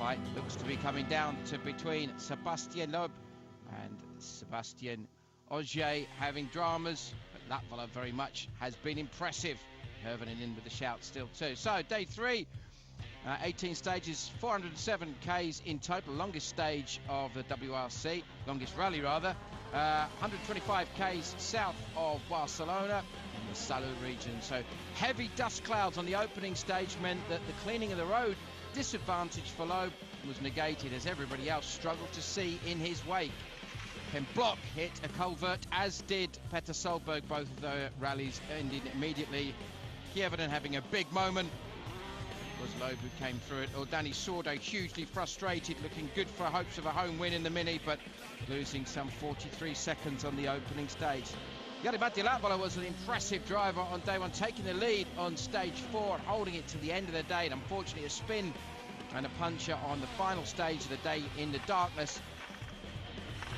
fight looks to be coming down to between Sébastien Loeb and Sébastien Ogier, having dramas, but Latvala very much has been impressive. Hervonen in with the shout still too. So day 3, 18 stages, 407 Ks in total, longest stage of the WRC, longest rally rather, 125 Ks south of Barcelona in the Salou region. So heavy dust clouds on the opening stage meant that the cleaning of the road disadvantage for Loeb was negated as everybody else struggled to see in his wake. Then Block hit a culvert, as did Petter Solberg. Both of the rallies ended immediately. Kieverden having a big moment. It was Loeb who came through it. Or Danny Sordo hugely frustrated, looking good for hopes of a home win in the Mini, but losing some 43 seconds on the opening stage. Jari-Matti Latvala was an impressive driver on day 1, taking the lead on stage 4, holding it to the end of the day, and unfortunately a spin and a puncher on the final stage of the day in the darkness,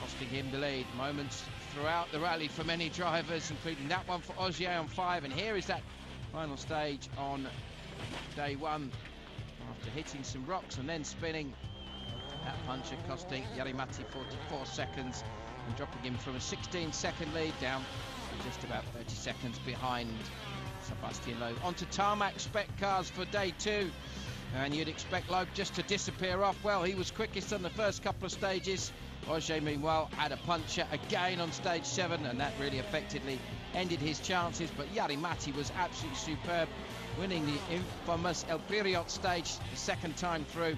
costing him the lead. Moments throughout the rally for many drivers, including that one for Ogier on 5, and here is that final stage on day 1 after hitting some rocks and then spinning. That puncher costing Jari-Matti 44 seconds and dropping him from a 16-second lead down to just about 30 seconds behind Sébastien Loeb. Onto tarmac spec cars for day 2, and you'd expect Loeb just to disappear off. Well, he was quickest on the first couple of stages. Ogier, meanwhile, had a puncher again on stage 7, and that really effectively ended his chances. But Jari-Matti was absolutely superb, winning the infamous El Piriot stage the second time through,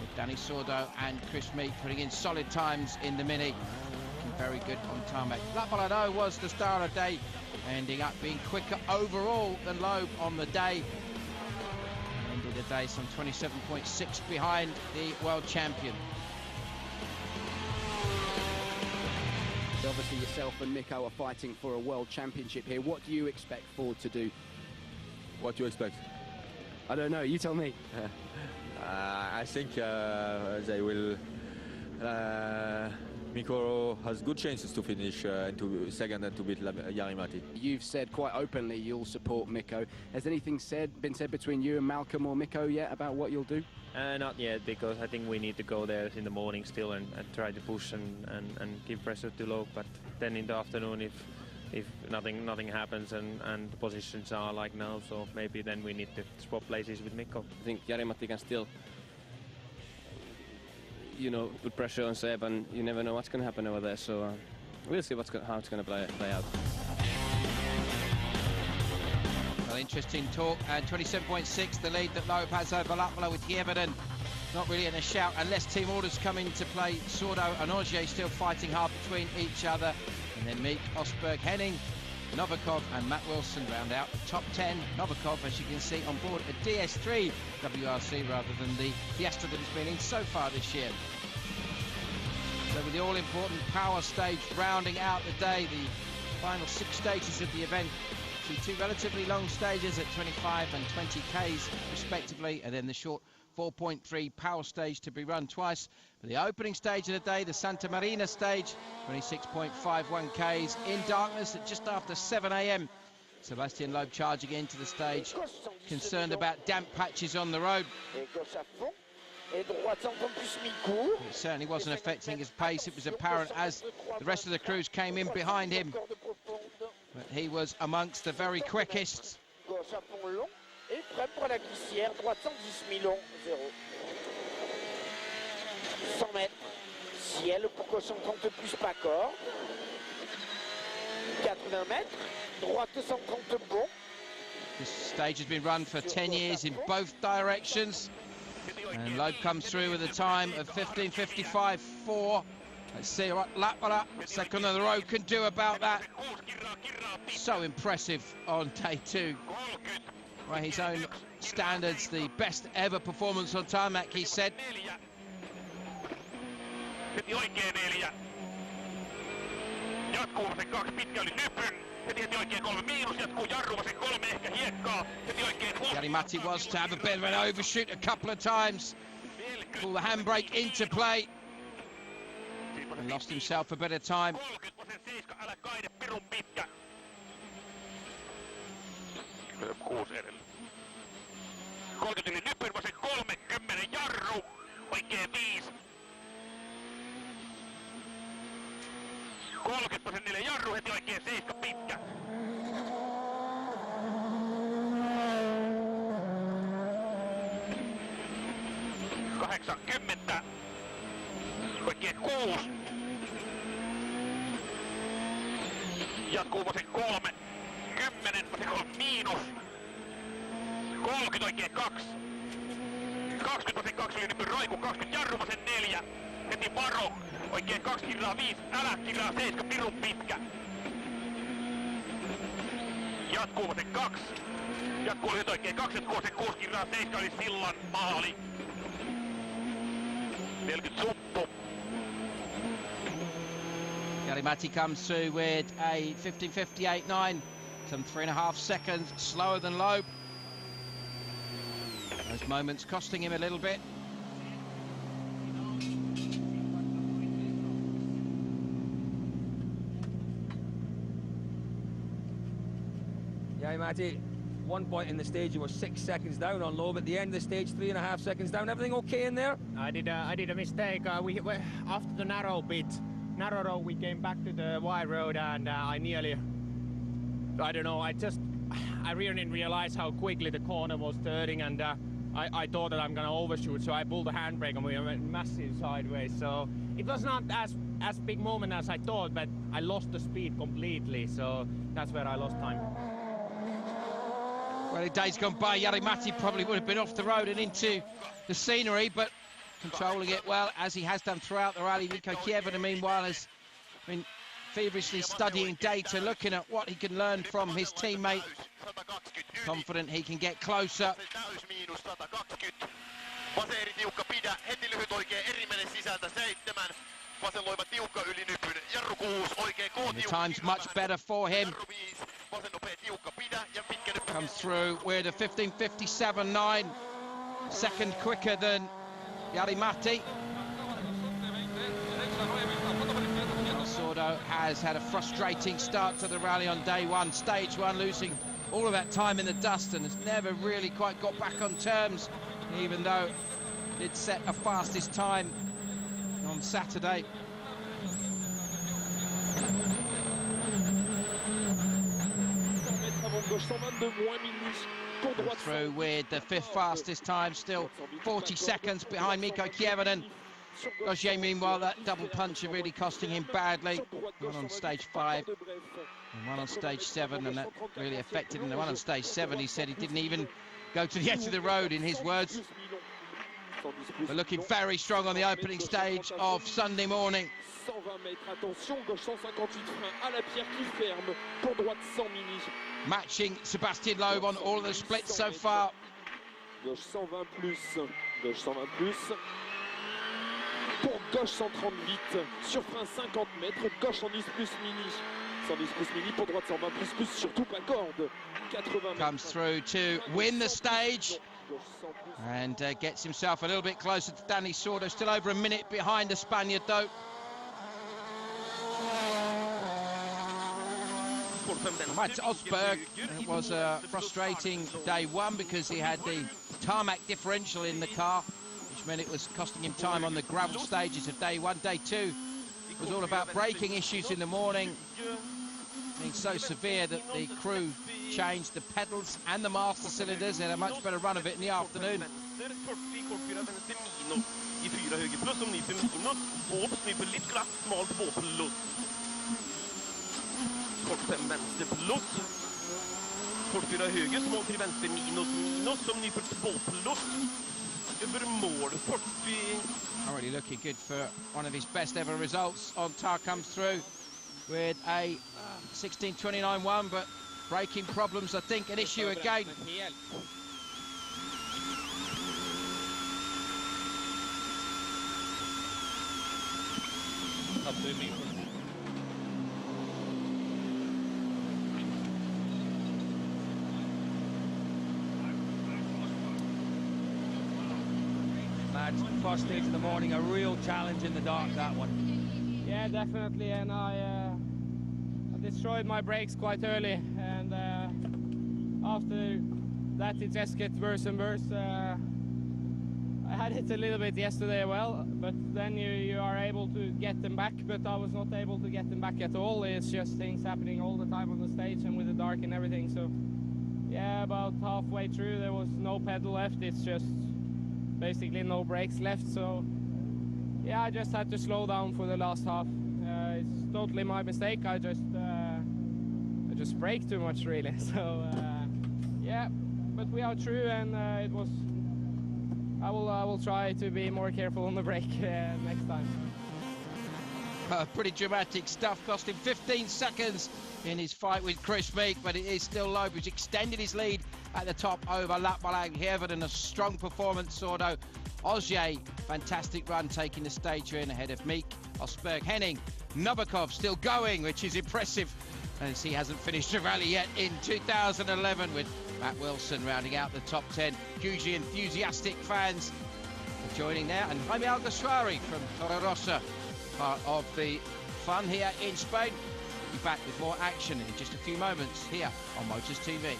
with Danny Sordo and Chris Meek putting in solid times in the Mini. Looking very good on tarmac. Latvala was the star of the day, ending up being quicker overall than Loeb on the day. Ended the day some 27.6 behind the world champion. Obviously yourself and Mikko are fighting for a world championship here. What do you expect Ford to do? What do you expect? I don't know, you tell me. I think they will... Mikko has good chances to finish into second and to beat Jari-Matti. You've said quite openly you'll support Mikko. Has anything been said between you and Malcolm or Mikko yet about what you'll do? Not yet, because I think we need to go there in the morning still and try to push and give pressure to Loeb. But then in the afternoon, if nothing happens and the positions are like now, so maybe then we need to swap places with Mikko. I think Jari-Matti can still, put pressure on Seb, and you never know what's going to happen over there. So we'll see how it's going to play out. Well, interesting talk, and 27.6 the lead that Loeb has over Latvala with Kieverden. Not really in a shout unless team orders come into play. Sordo and Ogier still fighting hard between each other. And then Meek, Osberg, Henning, Novikov and Matt Wilson round out the top 10. Novikov, as you can see, on board a DS3 WRC rather than the Fiesta that he's been in so far this year. So with the all-important power stage rounding out the day, the final 6 stages of the event, see 2 relatively long stages at 25 and 20 Ks respectively, and then the short 4.3 power stage to be run twice. For the opening stage of the day, the Santa Marina stage, 26.51 Ks in darkness at just after 7 AM. Sébastien Loeb charging into the stage, concerned about damp patches on the road. It certainly wasn't affecting his pace. It was apparent as the rest of the crews came in behind him. But he was amongst the very quickest. Et prêt pour la glissière, droite 110 000 long, 0. 100 mètres, ciel pour caution 30 plus pas corps. 80 mètres, droite 130 bon. This stage has been run for 10 years in both directions. And Loeb comes through with a time of 15:55.4. Let's see what Latvala, second on the road, can do about that. So impressive on day 2. By his own standards, the best ever performance on tarmac, he said. Jari-Matti was to have a bit of an overshoot a couple of times. Pull the handbrake into play. And lost himself a bit of time. oikein 5. 30% jarru heti oikein 7 pitkä. 80. Oikein 6. Jatkuu vasen 3. 10, vasen 3 miinus. 30 oikein 2. 20 vasen 2 oli nyt roiku, 20 jarru vasen 4. Heti varo. Oikein 2 kirraa 5, älä kirraa 7, pirun pitkä. Jatkuu vasen 2. Jatkuu lyhyt oikein 2, jatkuu vasen 6 kirraa 7, oli sillan maali. 40 suppu. Jari-Matti comes through with a 15.58.9, some 3.5 seconds slower than Loeb. Those moments costing him a little bit. Jari-Matti, one point in the stage you were 6 seconds down on Loeb. At the end of the stage, 3.5 seconds down. Everything okay in there? I did a mistake. We after the narrow road, we came back to the wide road, and I don't know. I really didn't realize how quickly the corner was turning, and I thought that I'm gonna overshoot, so I pulled the handbrake and we went massive sideways. So it was not as big moment as I thought, but I lost the speed completely. So that's where I lost time. Well, in days gone by, Jari-Matti probably would have been off the road and into the scenery, but controlling it well, as he has done throughout the rally. Mikko Kievonen, meanwhile, has been feverishly studying data, looking at what he can learn from his teammate. Confident he can get closer. And the time's much better for him. Comes through with a 15.57.9, second quicker than Jari-Matti. Sordo has had a frustrating start to the rally on day one, stage one, losing all of that time in the dust and has never really quite got back on terms, even though it set a fastest time on Saturday. Through with the 5th fastest time, still 40 seconds behind Mikko Kievonen. Roger, meanwhile, that double puncher really costing him badly. One on stage 5 and one on stage 7, and that really affected him. The one on stage 7, he said he didn't even go to the edge of the road, in his words. But looking very strong on the opening stage of Sunday morning. 120 mètres, attention, gauche 158 frein à la pierre qui ferme, pour droite 100 mini. Matching Sebastian Loeb on all of the splits so far. Gauche 120 plus, gauche 120 plus. Pour gauche 138, sur frein 50 mètres, gauche 110 plus mini. 110 plus mini, pour droite 120 plus, surtout pas corde. 80 mètres. Comes through to win the stage. And gets himself a little bit closer to Danny Sordo, still over a minute behind the Spaniard though. Mats Osberg, it was a frustrating day one because he had the tarmac differential in the car, which meant it was costing him time on the gravel stages of day one. Day two was all about braking issues in the morning, being so severe that the crew changed the pedals and the master cylinders and had a much better run of it in the afternoon. Already looking good for one of his best ever results. On Tar comes through with a 16.29.1, but braking problems, I think, an issue again. First stage of the morning, a real challenge in the dark, that one. Yeah, definitely, and I destroyed my brakes quite early, and after that it just gets worse and worse. I had it a little bit yesterday, well, but then you are able to get them back, but I was not able to get them back at all. It's just things happening all the time on the stage and with the dark and everything. So yeah, about halfway through there was no pedal left. It's just basically no brakes left. So yeah, I just had to slow down for the last half. It's totally my mistake. I just braked too much, really. So yeah, but we are through, and it was. I will try to be more careful on the brake next time. Pretty dramatic stuff, cost him 15 seconds in his fight with Chris Meek, but it is still low. He's extended his lead at the top over Lappalang Heaven, and a strong performance, Sordo. Ogier, fantastic run, taking the stage win ahead of Meek, Osberg, Henning, Novikov still going, which is impressive, as he hasn't finished a rally yet in 2011, with Matt Wilson rounding out the top 10. Hugely enthusiastic fans are joining now, and Jaime Alguersuari from Toro Rosso, part of the fun here in Spain. We'll be back with more action in just a few moments here on Motors TV.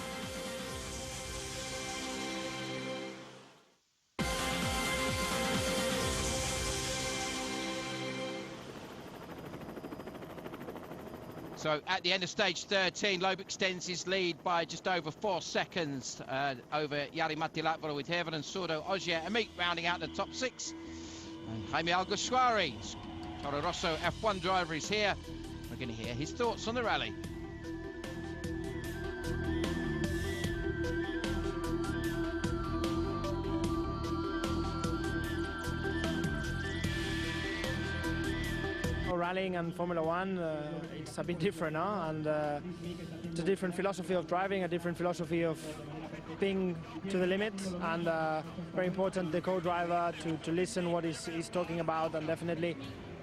So at the end of stage 13, Loeb extends his lead by just over 4 seconds over Jari-Matti Latvala, with Heaven and Sordo, Ogier and Meek rounding out the top 6. And Jaime Alguersuari, Toro Rosso F1 driver, is here. We're going to hear his thoughts on the rally. Rallying and Formula One, it's a bit different now, and it's a different philosophy of driving, a different philosophy of being to the limit, and very important the co-driver to listen what he's talking about, and definitely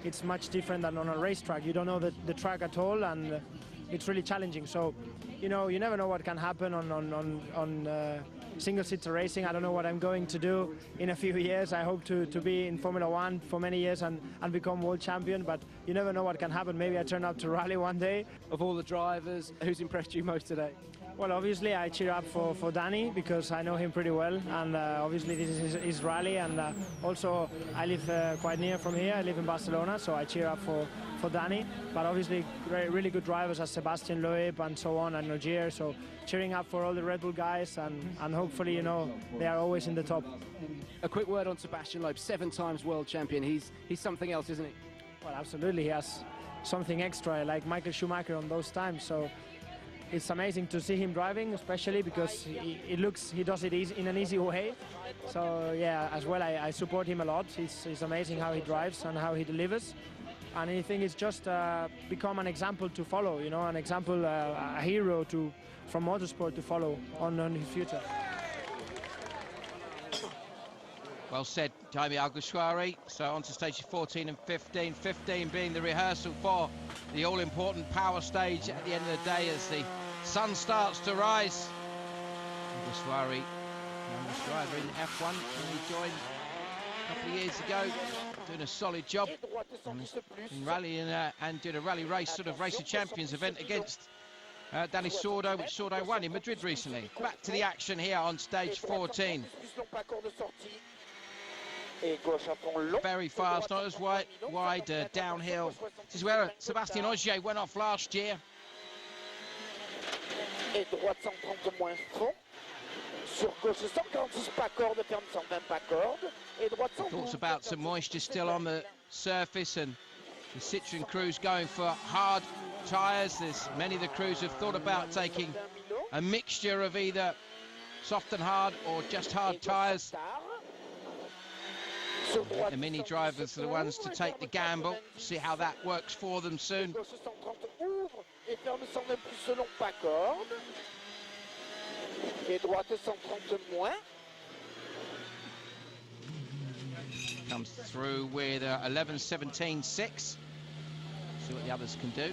it's much different than on a racetrack. You don't know the track at all, and it's really challenging. So you never know what can happen on single-seater racing. I don't know what I'm going to do in a few years. I hope to be in Formula One for many years and become world champion, but you never know what can happen. Maybe I turn up to rally one day. Of all the drivers, who's impressed you most today? Well, obviously I cheer up for Danny, because I know him pretty well, and obviously this is his rally, and also I live quite near from here. I live in Barcelona, so I cheer up for Danny, but obviously really good drivers as Sebastian Loeb and so on, and Ogier, so cheering up for all the Red Bull guys, and hopefully they are always in the top. A quick word on Sebastian Loeb, 7 times world champion. He's something else, isn't he? Well, absolutely, he has something extra, like Michael Schumacher on those times, so it's amazing to see him driving, especially because he does it in an easy way. So yeah, as well, I support him a lot. It's amazing how he drives and how he delivers. And I think it's just become an example to follow, an example, a hero from motorsport to follow on his future. Well said, Jaime Alguersuari. So on to stages 14 and 15. 15 being the rehearsal for the all-important power stage at the end of the day as the sun starts to rise. Alguersuari, youngest driver in F1, he joined a couple of years ago, doing a solid job in rallying and did a rally race, sort of race of champions event against Danny Sordo, which Sordo won in Madrid recently. Back to the action here on stage 14. Very fast, not as wide downhill. This is where Sebastian Ogier went off last year. Thoughts about some moisture still on the surface, and the Citroën crews going for hard tyres. Many of the crews have thought about taking a mixture of either soft and hard or just hard tyres. The Mini drivers are the ones to take the gamble, see how that works for them soon. Comes through with 11.17.6. See what the others can do.